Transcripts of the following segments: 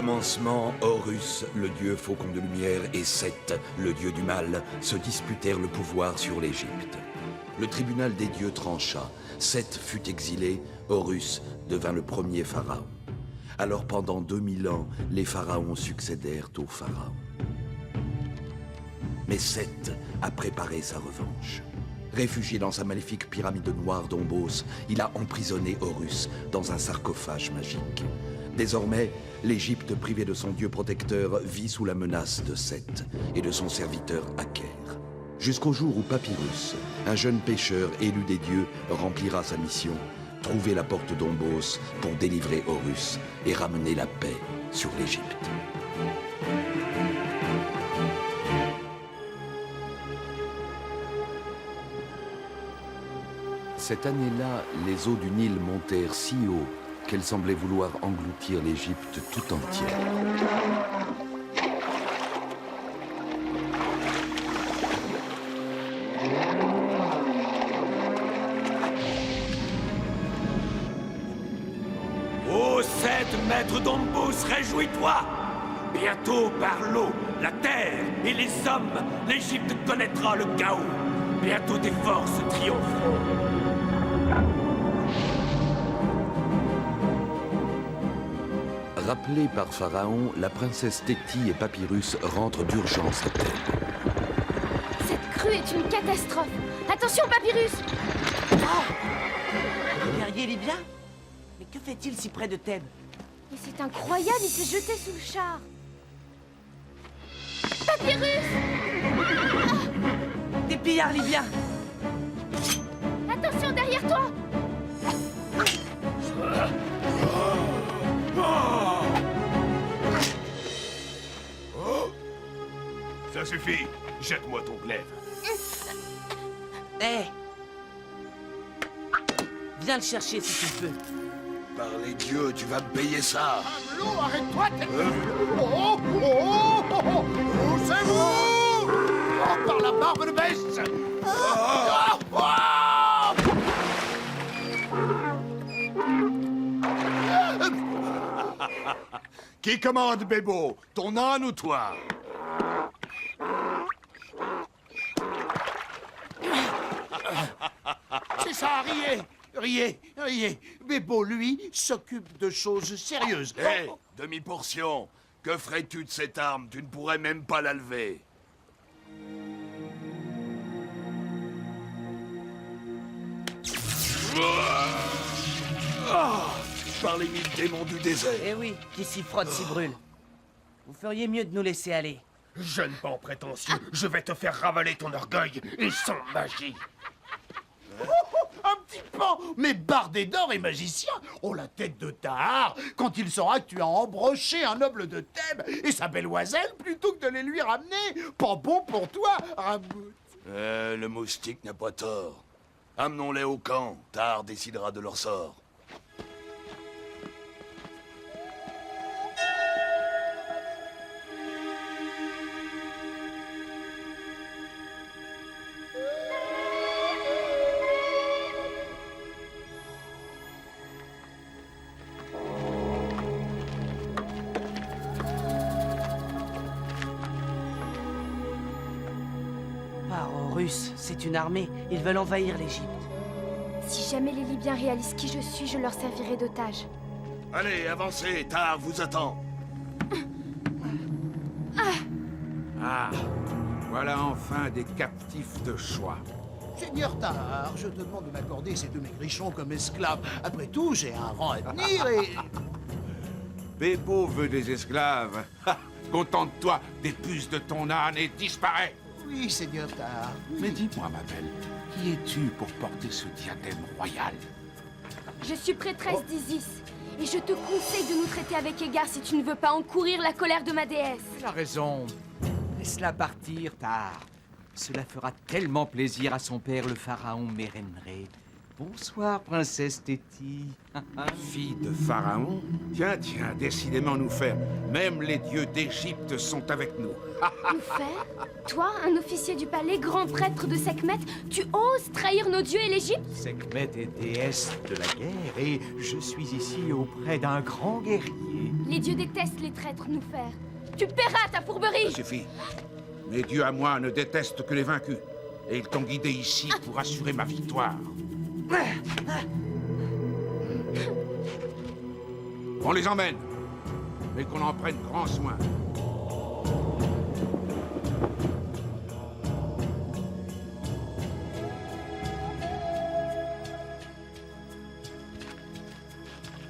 commencement, Horus, le dieu faucon de lumière, et Seth, le dieu du mal, se disputèrent le pouvoir sur l'Égypte. Le tribunal des dieux trancha. Seth fut exilé, Horus devint le premier pharaon. Alors pendant 2000 ans, les pharaons succédèrent aux pharaons. Mais Seth a préparé sa revanche. Réfugié dans sa maléfique pyramide noire d'Ombos, il a emprisonné Horus dans un sarcophage magique. Désormais, l'Égypte privée de son dieu protecteur vit sous la menace de Seth et de son serviteur Aker. Jusqu'au jour où Papyrus, un jeune pêcheur élu des dieux, remplira sa mission, trouver la porte d'Ombos pour délivrer Horus et ramener la paix sur l'Égypte. Cette année-là, les eaux du Nil montèrent si haut qu'elles semblaient vouloir engloutir l'Égypte tout entière. Ô Seth, maître d'Ombos, réjouis-toi! Bientôt, par l'eau, la terre et les hommes, l'Égypte connaîtra le chaos. Bientôt tes forces triompheront. Rappelée par Pharaon, la princesse Téti et Papyrus rentrent d'urgence à Thèbes. Cette crue est une catastrophe. Attention, Papyrus! Le guerrier libyen? Mais que fait-il si près de Thèbes? Mais c'est incroyable, il s'est jeté sous le char. Papyrus! Des pillards libyens! Attention, derrière toi! Ça suffit, jette-moi ton glaive. Hé! Viens le chercher si tu peux. Par les dieux, tu vas me payer ça! Amelot, arrête-toi, oh, oh, oh, oh, oh, c'est vous! Oh, par la barbe de bête! Qui commande, Bébo? Ton âne ou toi? C'est ça, riez! Riez, riez. Bébo, lui, s'occupe de choses sérieuses. Hé, demi-portion! Que ferais-tu de cette arme? Tu ne pourrais même pas la lever. Par les 1000 démons du désert! Eh oui, qui s'y frotte s'y brûle. Vous feriez mieux de nous laisser aller. Jeune pan prétentieux, je vais te faire ravaler ton orgueil et sans magie. Un petit pan, mais bardé d'or et magicien. Oh, la tête de Tahar, quand il saura que tu as embroché un noble de Thèbes et sa belle oiselle plutôt que de les lui ramener. Pas bon pour toi, Rabout. Le moustique n'a pas tort. Amenons-les au camp. Tahar décidera de leur sort. Par Horus, c'est une armée. Ils veulent envahir l'Égypte. Si jamais les Libyens réalisent qui je suis, je leur servirai d'otage. Allez, avancez. Tahar vous attend. Ah, voilà enfin des captifs de choix. Seigneur Tahar, je te demande de m'accorder ces deux maigrichons comme esclaves. Après tout, j'ai un rang à tenir et... Bébo veut des esclaves. Ha, contente-toi des puces de ton âne et disparais. Oui, Seigneur Tahar. Mais dis-moi, ma belle, qui es-tu pour porter ce diadème royal? Je suis prêtresse d'Isis, et je te conseille de nous traiter avec égard si tu ne veux pas encourir la colère de ma déesse. Il a raison. Laisse-la partir, Tahar. Cela fera tellement plaisir à son père, le pharaon Mérémré. Bonsoir, princesse Téti. Fille de Pharaon? Tiens, tiens, décidément nous faire. Même les dieux d'Égypte sont avec nous. Nous faire? Toi, un officier du palais, grand prêtre de Sekhmet, tu oses trahir nos dieux et l'Égypte? Sekhmet est déesse de la guerre et je suis ici auprès d'un grand guerrier. Les dieux détestent les traîtres, nous faire. Tu paieras ta fourberie! Ça suffit. Mes dieux à moi ne détestent que les vaincus. Et ils t'ont guidé ici pour assurer ma victoire. On les emmène, mais qu'on en prenne grand soin.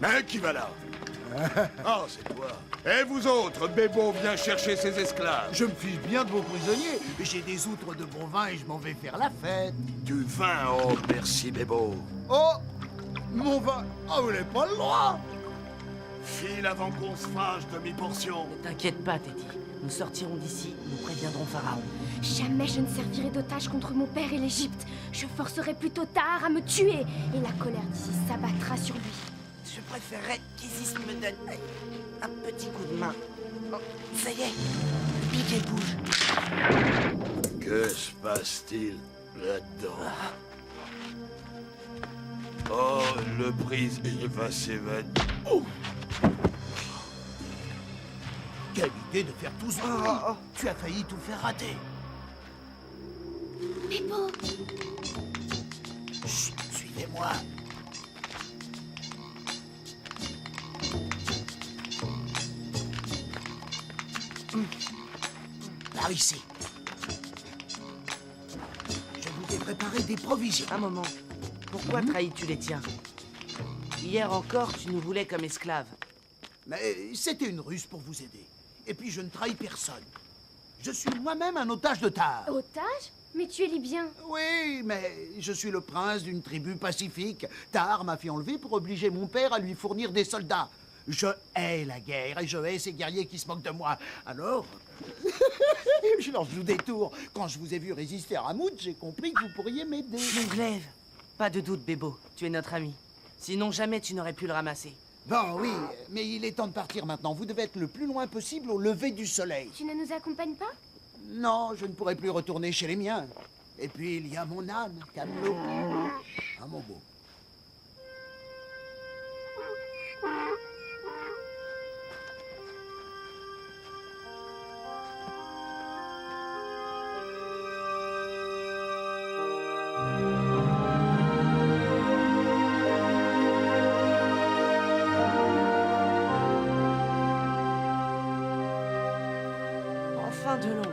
Mais qui va là? Ah, c'est toi. Et vous autres, Bébo vient chercher ses esclaves. Je me fiche bien de vos prisonniers. J'ai des outres de bon vin et je m'en vais faire la fête. Du vin, oh merci Bébo. Oh, mon vin. Ah, vous n'avez pas le droit. File avant qu'on se fâche, demi-portion. Ne t'inquiète pas, Teddy. Nous sortirons d'ici, nous préviendrons Pharaon. Jamais je ne servirai d'otage contre mon père et l'Égypte. Je forcerai plutôt Tahar à me tuer, et la colère d'Isis s'abattra sur lui. Je préférerais qu'Isis me donne un petit coup de main. Oh, ça y est, le piquet bouge. Que se passe-t-il là-dedans? Oh, le prisonnier va s'évader. Oh! Quelle idée de faire tout ce bruit. Tu as failli tout faire rater. Bébo, Chut, suivez-moi. Par ici. Je vous ai préparé des provisions. Un moment. Pourquoi trahis-tu les tiens? Hier encore, tu nous voulais comme esclaves. Mais c'était une ruse pour vous aider. Et puis je ne trahis personne. Je suis moi-même un otage de Tahar. otage? Mais tu es libyen. Oui, mais je suis le prince d'une tribu pacifique. Tahar m'a fait enlever pour obliger mon père à lui fournir des soldats. Je hais la guerre et je hais ces guerriers qui se moquent de moi. Alors, je leur joue des tours. Quand je vous ai vu résister à Ramoud, j'ai compris que vous pourriez m'aider. Mon glaive. Pas de doute, Bébo. Tu es notre ami. Sinon, jamais tu n'aurais pu le ramasser. Bon, oui, mais il est temps de partir maintenant. Vous devez être le plus loin possible au lever du soleil. Tu ne nous accompagnes pas? Non, je ne pourrai plus retourner chez les miens. Et puis, il y a mon âne, Camelot. Ah, mon beau. Enfin de l'ombre.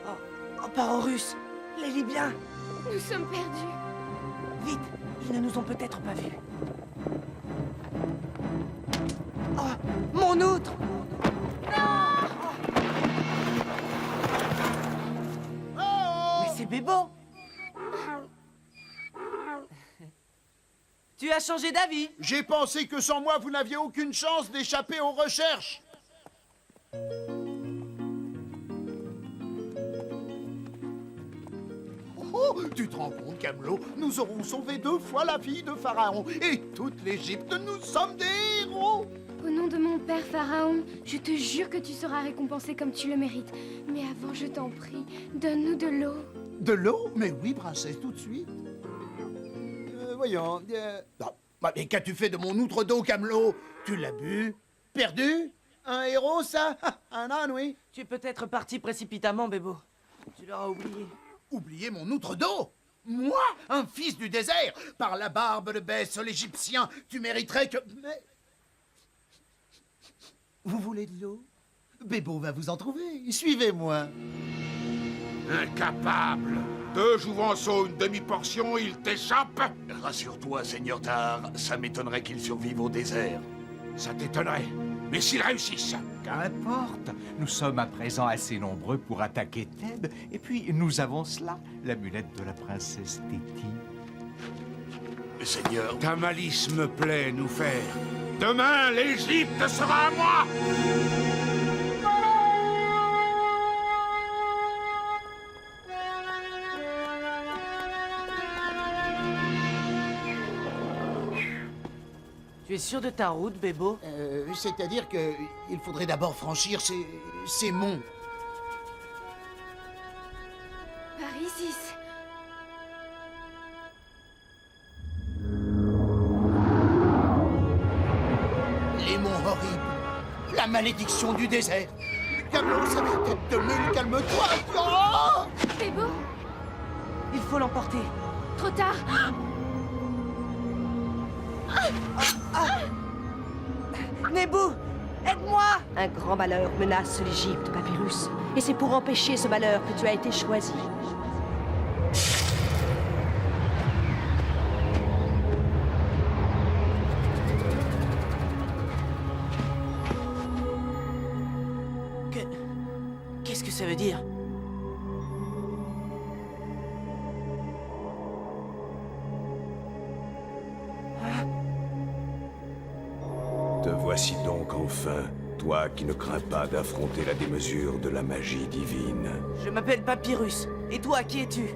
Oh, par Horus, les Libyens. Nous sommes perdus. Vite, ils ne nous ont peut-être pas vus. Oh, mon outre! Mais c'est Bébo! Tu as changé d'avis? J'ai pensé que sans moi, vous n'aviez aucune chance d'échapper aux recherches. Oh, tu te rends compte, Camelot? Nous aurons sauvé 2 fois la fille de Pharaon. Et toute l'Égypte, nous sommes des héros. Au nom de mon père Pharaon, je te jure que tu seras récompensé comme tu le mérites. Mais avant, je t'en prie, donne-nous de l'eau. De l'eau? Mais oui, princesse, tout de suite. Voyons. Non. Bah, mais qu'as-tu fait de mon outre d'eau, Camelot? Tu l'as bu? Perdu? Un héros, ça? Un âne, oui. Tu es peut-être parti précipitamment, Bébo. Tu l'auras oublié. Oublier mon outre d'eau? Moi, un fils du désert? Par la barbe de Bès, l'Égyptien, tu mériterais que... Mais... Vous voulez de l'eau? Bébo va vous en trouver. Suivez-moi. Incapable. 2 jouvenceaux, une demi-portion, il t'échappe. Rassure-toi, Seigneur Tahar, ça m'étonnerait qu'il survive au désert. Ça t'étonnerait. Mais s'ils réussissent. Qu'importe, nous sommes à présent assez nombreux pour attaquer Thèbes, et puis nous avons cela, l'amulette de la princesse Téti. Seigneur, Ta malice me plaît, nous faire. Demain, l'Égypte sera à moi. Tu es sûr de ta route, Bébo? C'est-à-dire que il faudrait d'abord franchir ces monts. Par Isis. Les monts horribles. La malédiction du désert. Camelos, tête de mule, calme-toi. Oh Bébo, Il faut l'emporter. trop tard. Nebou, aide-moi! Un grand malheur menace l'Égypte, Papyrus. Et c'est pour empêcher ce malheur que tu as été choisi. Qu'est-ce que ça veut dire? Te voici donc enfin, toi qui ne crains pas d'affronter la démesure de la magie divine. Je m'appelle Papyrus. Et toi, qui es-tu?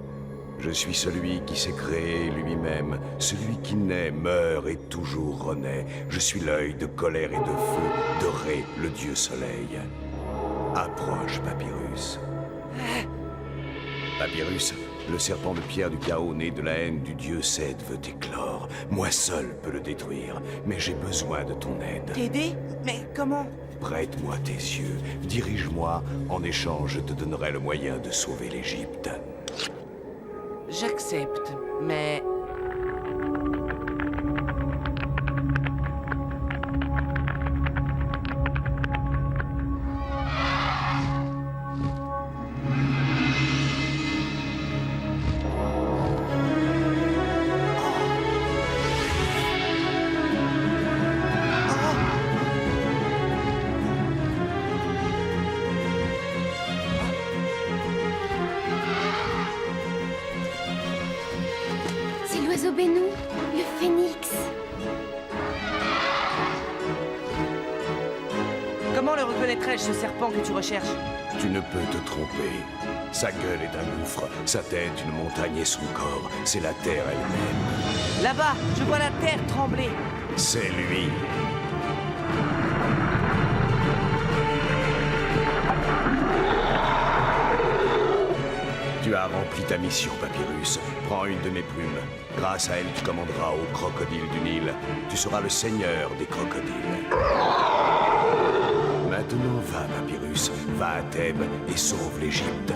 Je suis celui qui s'est créé lui-même, celui qui naît, meurt et toujours renaît. Je suis l'œil de colère et de feu de Ré, le dieu soleil. Approche, Papyrus. Papyrus, le serpent de pierre du chaos né de la haine du dieu Seth veut éclore. Moi seul peux le détruire, mais j'ai besoin de ton aide. T'aider? Mais comment? Prête-moi tes yeux, dirige-moi, en échange je te donnerai le moyen de sauver l'Égypte. J'accepte, mais... C'est l'oiseau Bénou, le phénix. Comment le reconnaîtrais-je, ce serpent que tu recherches? Tu ne peux te tromper. Sa gueule est un gouffre, sa tête une montagne et son corps, c'est la terre elle-même. Là-bas, je vois la terre trembler. C'est lui. Tu as rempli ta mission, Papyrus. Prends une de mes plumes. Grâce à elle, tu commanderas aux crocodiles du Nil. Tu seras le seigneur des crocodiles. Maintenant, va, Papyrus. Va à Thèbes et sauve l'Égypte.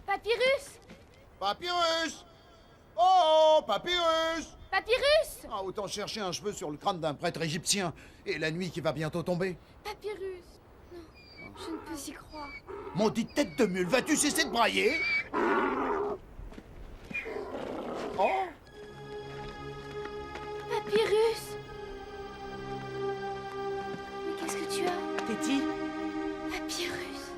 Papyrus! Papyrus! Oh, Papyrus! Papyrus! Ah, autant chercher un cheveu sur le crâne d'un prêtre égyptien. Et la nuit qui va bientôt tomber. Papyrus! Non, je ne peux y croire. Maudite tête de mule, vas-tu cesser de brailler? Oh! Papyrus! Mais qu'est-ce que tu as? Téti, Papyrus!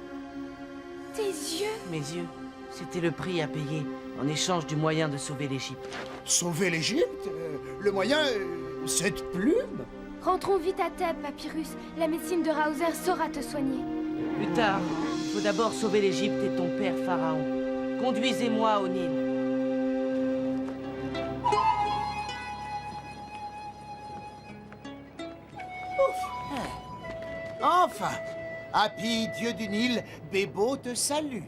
Tes yeux! mes yeux, c'était le prix à payer en échange du moyen de sauver l'Égypte. Sauver l'Égypte? Le moyen, cette plume? Rentrons vite à Thèbes, Papyrus. La médecine de Raozer saura te soigner. Plus tard, il faut d'abord sauver l'Égypte et ton père Pharaon. Conduisez-moi au Nil. Enfin! Happy, dieu du Nil, Bébo te salue.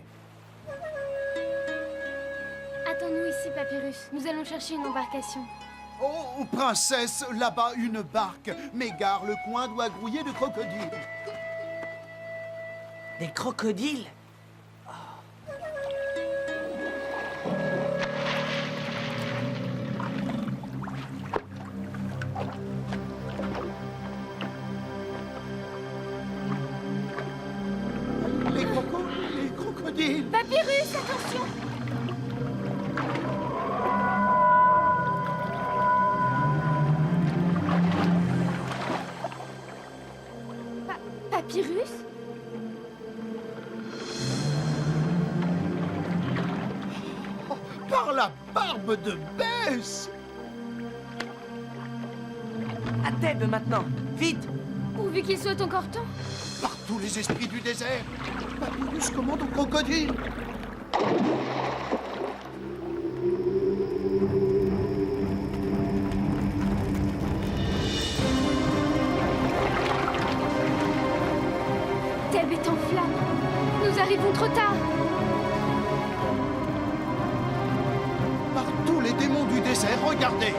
Attends-nous ici, Papyrus. Nous allons chercher une embarcation. Oh, princesse, là-bas, une barque. Mais gare, le coin doit grouiller de crocodiles. Des crocodiles? Les crocodiles. Papyrus, attention! Papyrus? Par la barbe de Bess! À Thèbes maintenant. Vite! Pourvu qu'il soit encore temps. Par tous les esprits du désert, Papyrus commande au crocodile. Thèbes est en flammes. Nous arrivons trop tard. Par tous les démons du désert, regardez!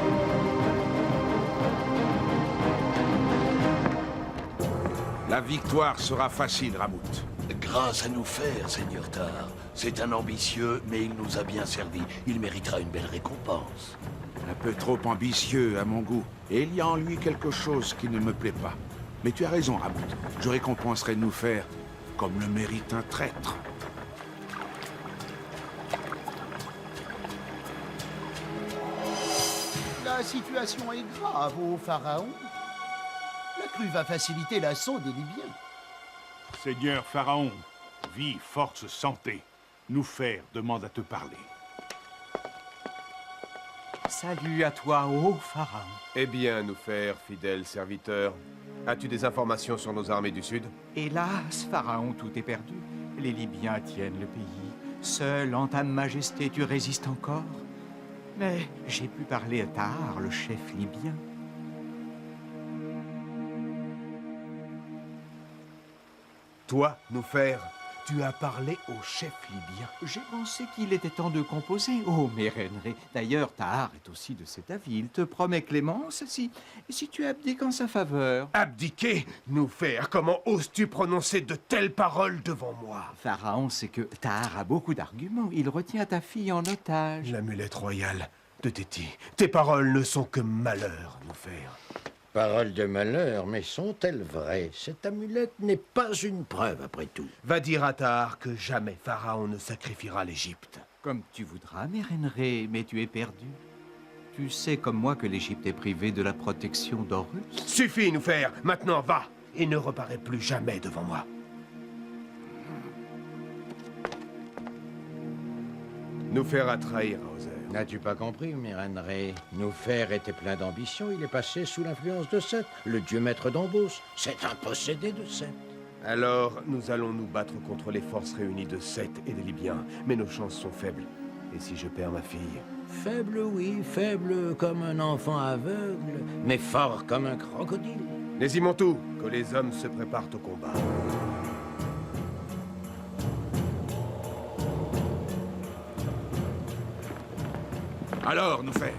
La victoire sera facile, Ramout. Grâce à nous faire, Seigneur Tar. C'est un ambitieux, mais il nous a bien servi. Il méritera une belle récompense. Un peu trop ambitieux à mon goût. Et il y a en lui quelque chose qui ne me plaît pas. Mais tu as raison, Ramout. Je récompenserai nous faire comme le mérite un traître. La situation est grave au pharaon. La crue va faciliter l'assaut des Libyens. Seigneur Pharaon, vie, force, santé. Nous faire demande à te parler. Salut à toi, ô Pharaon. Eh bien, nous faire, fidèle serviteur. As-tu des informations sur nos armées du Sud? Hélas, Pharaon, tout est perdu. Les Libyens tiennent le pays. Seul en ta majesté, tu résistes encore. Mais j'ai pu parler à Tahar, le chef libyen. Toi, nous faire, tu as parlé au chef libyen. J'ai pensé qu'il était temps de composer, ô Mérenré. D'ailleurs, Tahar est aussi de cet avis. Il te promet clémence si tu abdiques en sa faveur. Abdiquer? Nous faire, comment oses-tu prononcer de telles paroles devant moi? Pharaon sait que Tahar a beaucoup d'arguments. Il retient ta fille en otage. L'amulette royale de Téti. Tes paroles ne sont que malheur, nous faire. Paroles de malheur, mais sont-elles vraies? Cette amulette n'est pas une preuve, après tout. Va dire à Tahar que jamais Pharaon ne sacrifiera l'Égypte. Comme tu voudras, Mérenré, mais tu es perdu. Tu sais comme moi que l'Égypte est privée de la protection d'Horus. Suffit, nous faire. Maintenant, va et ne reparais plus jamais devant moi. Nous faire à trahir, Hauser. N'as-tu pas compris, Mérenré? Noufer était plein d'ambition, il est passé sous l'influence de Seth, le dieu maître d'Ombos. C'est un possédé de Seth. Alors, nous allons nous battre contre les forces réunies de Seth et des Libyens. Mais nos chances sont faibles. Et si je perds ma fille? Faible, oui, faible comme un enfant aveugle, mais fort comme un crocodile. Nésimontou, que les hommes se préparent au combat. Alors, nous faire.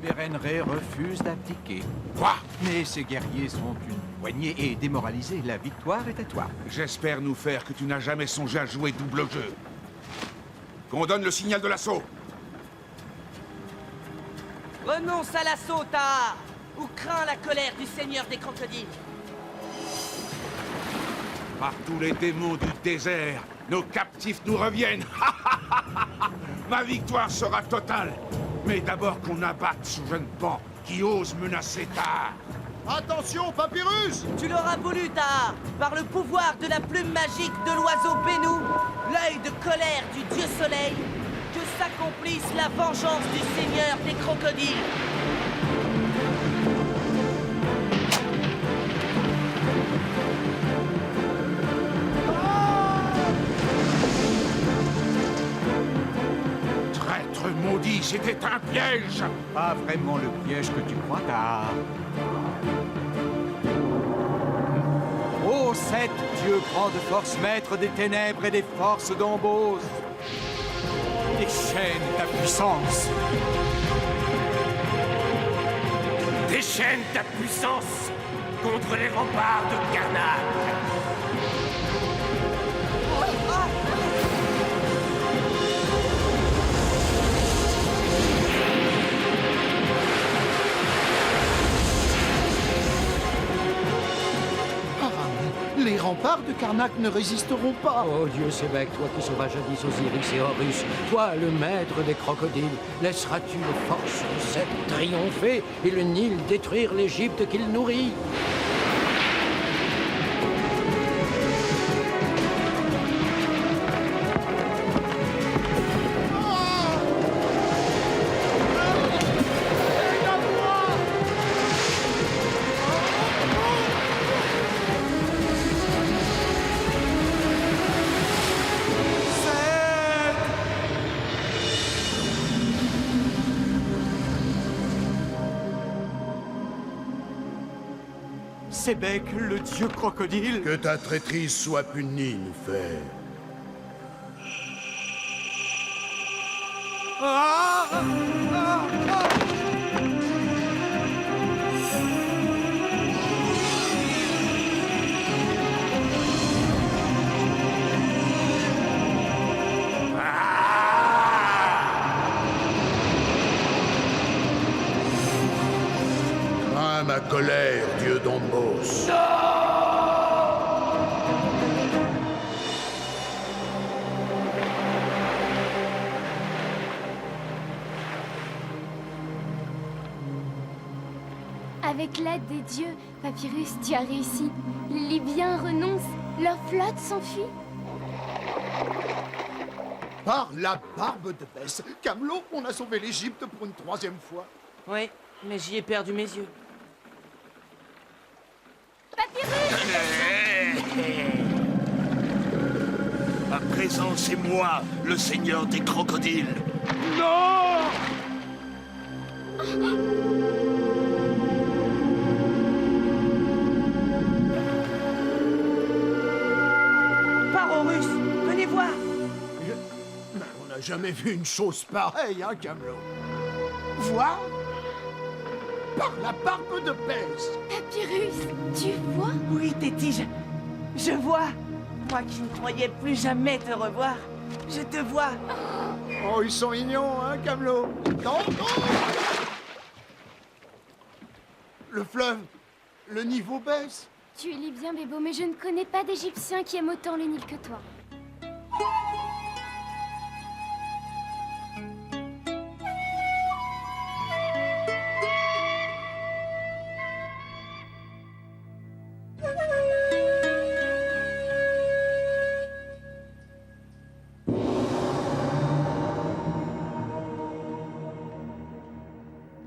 Mérenré refuse d'abdiquer. Quoi? Mais ces guerriers sont une poignée et démoralisés. La victoire est à toi. J'espère, nous faire, que tu n'as jamais songé à jouer double jeu. Qu'on donne le signal de l'assaut. Renonce à l'assaut, Tahar, ou crains la colère du seigneur des crocodiles. Par tous les démons du désert, nos captifs nous reviennent. Ma victoire sera totale. Mais d'abord qu'on abatte ce jeune pan qui ose menacer Tahar. Attention, Papyrus! Tu l'auras voulu, Tahar, par le pouvoir de la plume magique de l'oiseau Bénou, l'œil de colère du dieu soleil, que s'accomplisse la vengeance du seigneur des crocodiles. Traître maudit, c'était un piège. Pas vraiment le piège que tu crois, Tahar. Ô Seth, Dieu grand de force, maître des ténèbres et des forces d'Ombos, déchaîne ta puissance. Déchaîne ta puissance contre les remparts de Karnak. Les remparts de Karnak ne résisteront pas. Oh Dieu Sébec, toi qui sauvas jadis Osiris et Horus, toi le maître des crocodiles, laisseras-tu les forces de Seth triompher et le Nil détruire l'Égypte qu'il nourrit? Sebek, le dieu crocodile. Que ta traîtrise soit punie, Noufer. Ah, ah, ah. Crains ma colère, dieu Dombos. Avec l'aide des dieux, Papyrus, tu as réussi. Les Libyens renoncent, leur flotte s'enfuit. Par la barbe de Bess, Camelot, on a sauvé l'Égypte pour une 3e fois. Oui, mais j'y ai perdu mes yeux. À présent, c'est moi, le seigneur des crocodiles. Non! Par Horus, venez voir. On n'a jamais vu une chose pareille, hein, Camelot. Voir? Par la barbe de Bess. Papyrus, tu vois? Oui, Téti, je vois. Moi qui ne croyais plus jamais te revoir, je te vois. Oh, ils sont mignons, hein, Camelot. Non, non! Le fleuve, le niveau baisse. Tu es libyen, Bébo, mais je ne connais pas d'Égyptien qui aime autant le Nil que toi.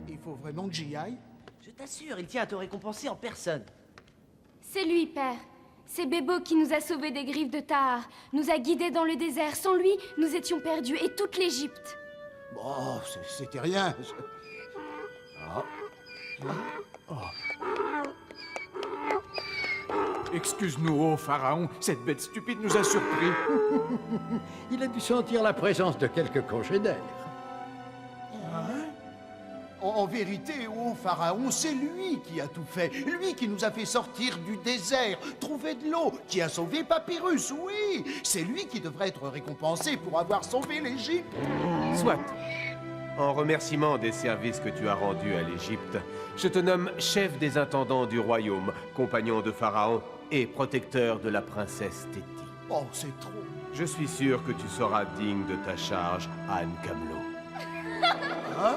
Il faut vraiment que j'y aille? Je t'assure, il tient à te récompenser en personne. C'est lui, père. C'est Bébo qui nous a sauvés des griffes de Tahar, nous a guidés dans le désert. Sans lui, nous étions perdus, et toute l'Égypte. Bon, c'était rien. Excuse-nous, ô pharaon, cette bête stupide nous a surpris. Il a dû sentir la présence de quelques congénères. En vérité, ô Pharaon, c'est lui qui a tout fait. Lui qui nous a fait sortir du désert, trouver de l'eau, qui a sauvé Papyrus, oui. C'est lui qui devrait être récompensé pour avoir sauvé l'Égypte. Soit. En remerciement des services que tu as rendus à l'Égypte, je te nomme chef des intendants du royaume, compagnon de Pharaon et protecteur de la princesse Téti. Oh, c'est trop. Je suis sûr que tu seras digne de ta charge, Anne Camelot. Hein?